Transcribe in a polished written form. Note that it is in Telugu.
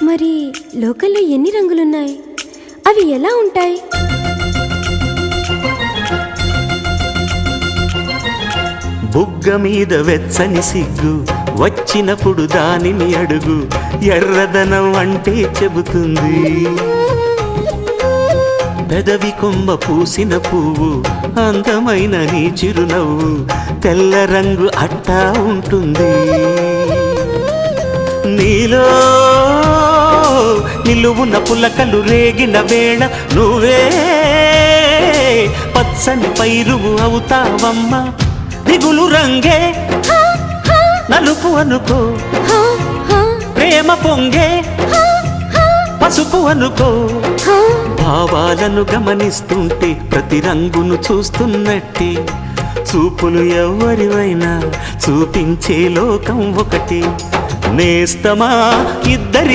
మరి లోకంలో ఎన్ని రంగులున్నాయి? అవి ఎలా ఉంటాయి? బుగ్గ మీద వెచ్చని సిగ్గు వచ్చినప్పుడు దానిని అడుగు, ఎర్రదనం అంటే చెబుతుంది. పెదవి కొమ్మ పూసిన పువ్వు అందమైన నీ చిరునవ్వు, తెల్ల రంగు అట్టా ఉంటుంది. నీలో నిలువున పులకలు రేగిన వేళ నువ్వే పచ్చని పైరువు అవుతావమ్మా. దిగులు రంగే నలుపు అనుకో, ప్రేమ పొంగే పసుపు అనుకో. భావాలను గమనిస్తుంటే ప్రతి రంగును చూస్తున్నట్టే, చూపులు ఎవరివైనా చూపించే లోకం ఒకటి. నేస్తమా ఇద్దరి